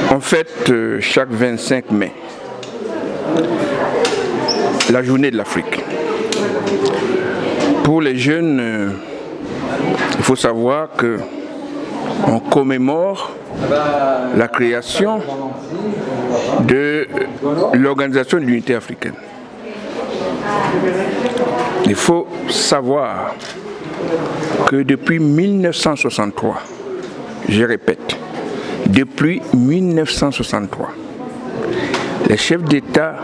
On fête chaque 25 mai la journée de l'Afrique. Pour les jeunes, il faut savoir qu'on commémore la création de l'Organisation de l'Unité africaine. Il faut savoir que depuis 1963, je répète, depuis 1963, les chefs d'État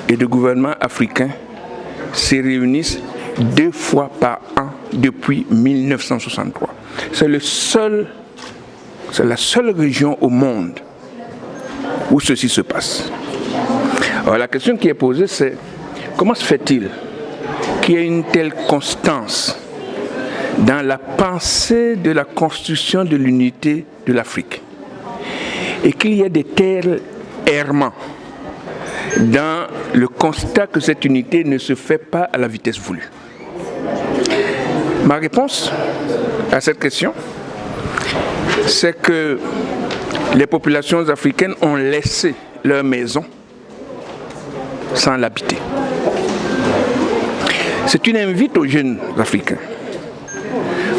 et de gouvernement africains se réunissent 2 fois par an depuis 1963. C'est la seule région au monde où ceci se passe. Alors la question qui est posée, c'est comment se fait-il qu'il y ait une telle constance dans la pensée de la construction de l'unité de l'Afrique et qu'il y ait des tels errements dans le constat que cette unité ne se fait pas à la vitesse voulue? Ma réponse à cette question, c'est que les populations africaines ont laissé leur maison sans l'habiter. C'est une invite aux jeunes africains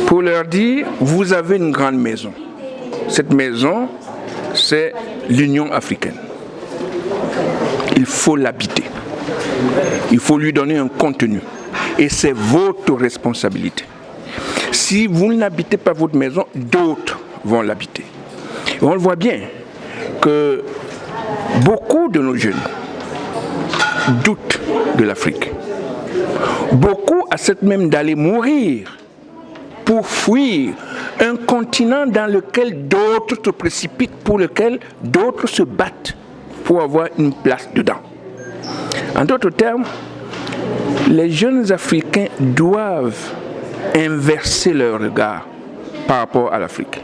pour leur dire, vous avez une grande maison. Cette maison, c'est l'Union africaine. Il faut l'habiter. Il faut lui donner un contenu. Et c'est votre responsabilité. Si vous n'habitez pas votre maison, d'autres vont l'habiter. Et on le voit bien que beaucoup de nos jeunes doutent de l'Afrique. Beaucoup acceptent même d'aller mourir pour fuir un continent dans lequel d'autres se précipitent, pour lequel d'autres se battent pour avoir une place dedans. En d'autres termes, les jeunes Africains doivent inverser leur regard par rapport à l'Afrique.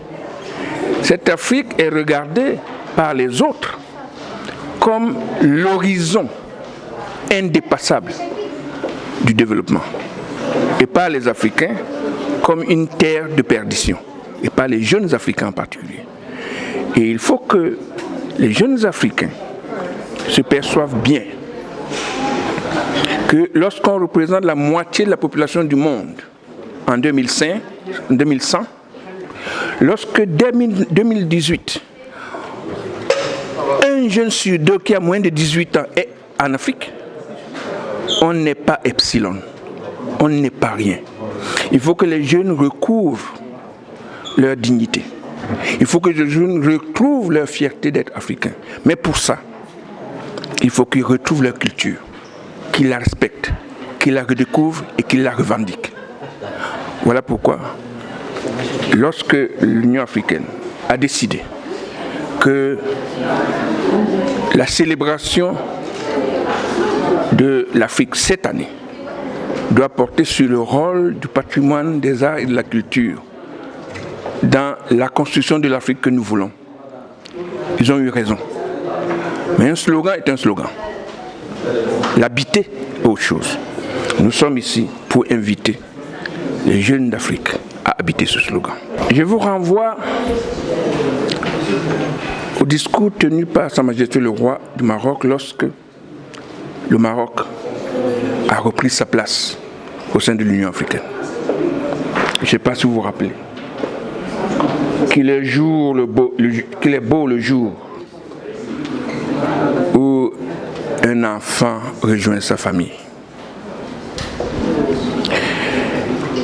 Cette Afrique est regardée par les autres comme l'horizon indépassable du développement, et par les Africains comme une terre de perdition, et par les jeunes Africains en particulier. Et il faut que les jeunes Africains se perçoivent bien que lorsqu'on représente la moitié de la population du monde en 2100, lorsque dès 2018, un jeune sur 2 qui a moins de 18 ans est en Afrique, on n'est pas epsilon, on n'est pas rien. Il faut que les jeunes recouvrent leur dignité. Il faut que les jeunes retrouvent leur fierté d'être africains. Mais pour ça, il faut qu'ils retrouvent leur culture, qu'ils la respectent, qu'ils la redécouvrent et qu'ils la revendiquent. Voilà pourquoi, lorsque l'Union africaine a décidé que la célébration de l'Afrique cette année doit porter sur le rôle du patrimoine des arts et de la culture dans la construction de l'Afrique que nous voulons, ils ont eu raison. Mais un slogan est un slogan. L'habiter est autre chose. Nous sommes ici pour inviter les jeunes d'Afrique à habiter ce slogan. Je vous renvoie au discours tenu par Sa Majesté le Roi du Maroc lorsque le Maroc a repris sa place au sein de l'Union africaine. Je ne sais pas si vous vous rappelez qu'il est beau le jour où un enfant rejoint sa famille.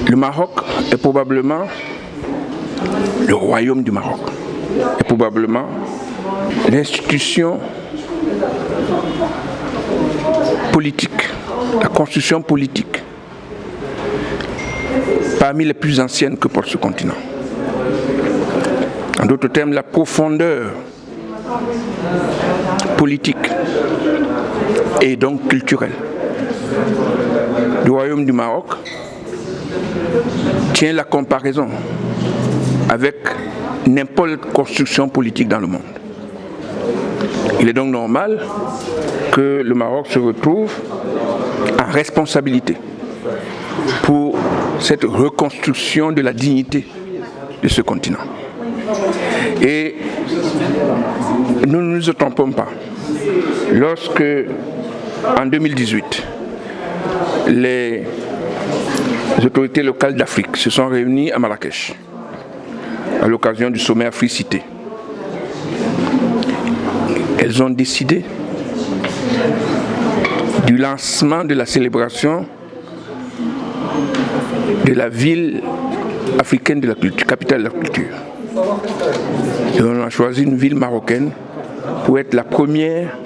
Le Maroc est probablement, le royaume du Maroc, est probablement l'institution politique, la constitution politique parmi les plus anciennes que porte ce continent. En d'autres termes, la profondeur politique et donc culturelle du royaume du Maroc tient la comparaison avec n'importe quelle construction politique dans le monde. Il est donc normal que le Maroc se retrouve en responsabilité pour cette reconstruction de la dignité de ce continent. Et nous ne nous trompons pas. Lorsque, en 2018, les autorités locales d'Afrique se sont réunies à Marrakech, à l'occasion du sommet Africité, elles ont décidé du lancement de la célébration de la ville africaine de la culture, capitale de la culture. Et on a choisi une ville marocaine pour être la première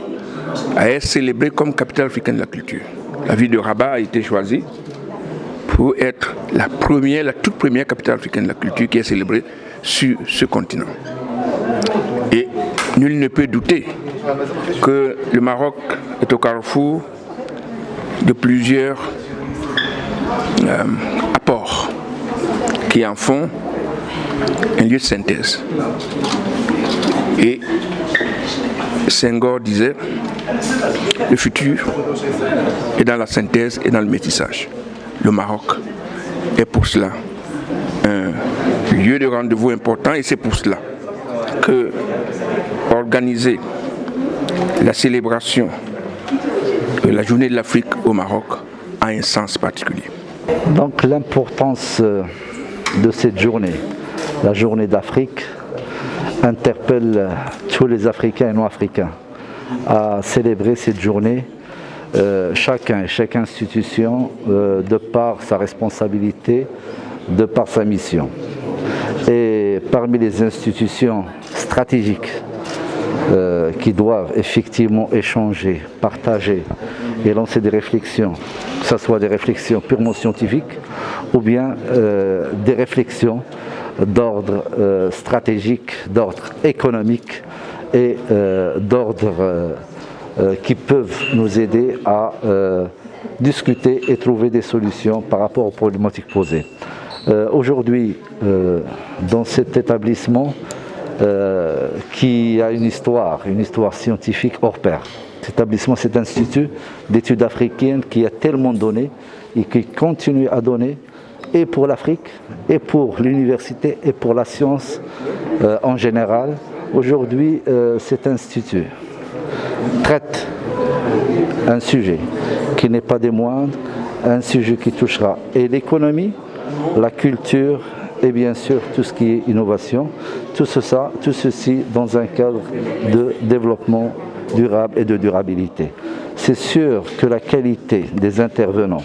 à être célébrée comme capitale africaine de la culture. La ville de Rabat a été choisie pour être la toute première capitale africaine de la culture qui est célébrée sur ce continent. Et nul ne peut douter que le Maroc est au carrefour de plusieurs apports qui en font un lieu de synthèse. Et Senghor disait, le futur est dans la synthèse et dans le métissage. Le Maroc est pour cela un lieu de rendez-vous important et c'est pour cela que organiser la célébration de la journée de l'Afrique au Maroc a un sens particulier. Donc l'importance de cette journée, la journée d'Afrique, interpelle tous les Africains et non-africains à célébrer cette journée, chaque institution, de par sa responsabilité, de par sa mission. Et parmi les institutions stratégiques qui doivent effectivement échanger, partager et lancer des réflexions, que ce soit des réflexions purement scientifiques ou bien des réflexions d'ordre stratégique, d'ordre économique et d'ordre qui peuvent nous aider à discuter et trouver des solutions par rapport aux problématiques posées. Aujourd'hui, dans cet établissement qui a une histoire scientifique hors pair, cet établissement, cet institut d'études africaines qui a tellement donné et qui continue à donner, et pour l'Afrique, et pour l'université, et pour la science en général. Aujourd'hui, cet institut traite un sujet qui n'est pas des moindres, un sujet qui touchera et l'économie, la culture et bien sûr tout ce qui est innovation, tout ceci dans un cadre de développement durable et de durabilité. C'est sûr que la qualité des intervenants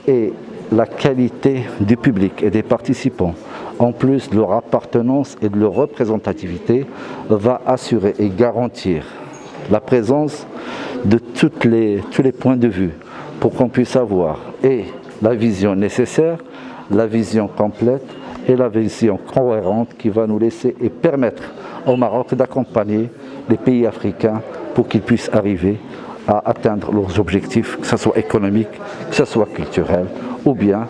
et la qualité du public et des participants, en plus de leur appartenance et de leur représentativité, va assurer et garantir la présence de tous les points de vue pour qu'on puisse avoir et la vision nécessaire, la vision complète et la vision cohérente qui va nous laisser et permettre au Maroc d'accompagner les pays africains pour qu'ils puissent arriver à atteindre leurs objectifs, que ce soit économique, que ce soit culturel, ou bien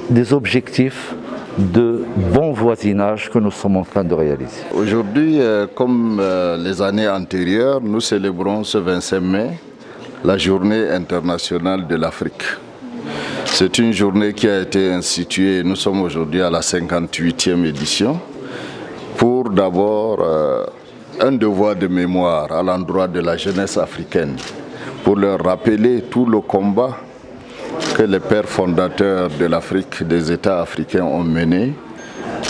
des objectifs de bon voisinage que nous sommes en train de réaliser. Aujourd'hui, comme les années antérieures, nous célébrons ce 25 mai la Journée internationale de l'Afrique. C'est une journée qui a été instituée, nous sommes aujourd'hui à la 58e édition, pour d'abord un devoir de mémoire à l'endroit de la jeunesse africaine, pour leur rappeler tout le combat que les pères fondateurs de l'Afrique, des États africains ont mené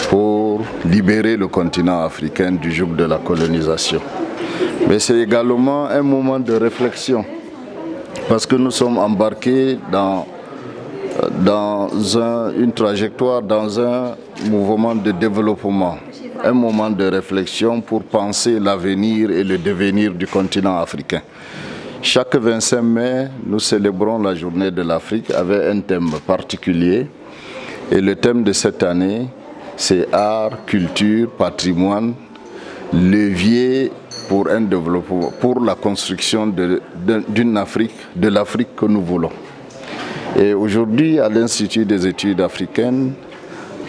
pour libérer le continent africain du joug de la colonisation. Mais c'est également un moment de réflexion, parce que nous sommes embarqués dans une trajectoire, dans un mouvement de développement, un moment de réflexion pour penser l'avenir et le devenir du continent africain. Chaque 25 mai, nous célébrons la journée de l'Afrique avec un thème particulier. Et le thème de cette année, c'est art, culture, patrimoine, levier pour un développement, pour la construction d'une Afrique, de l'Afrique que nous voulons. Et aujourd'hui, à l'Institut des études africaines,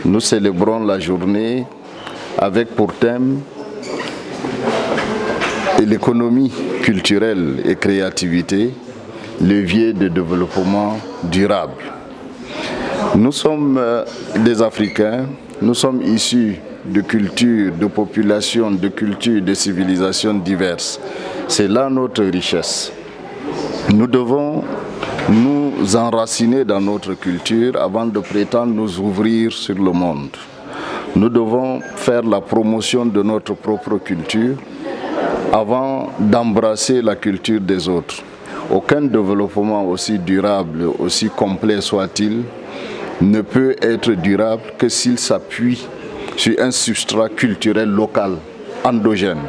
nous célébrons la journée avec pour thème l'économie culturelle et créativité, levier de développement durable. Nous sommes des Africains, nous sommes issus de cultures, de populations, de cultures, de civilisations diverses. C'est là notre richesse. Nous devons nous enraciner dans notre culture avant de prétendre nous ouvrir sur le monde. Nous devons faire la promotion de notre propre culture avant d'embrasser la culture des autres. Aucun développement aussi durable, aussi complet soit-il, ne peut être durable que s'il s'appuie sur un substrat culturel local, endogène.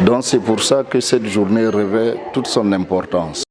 Donc c'est pour ça que cette journée revêt toute son importance.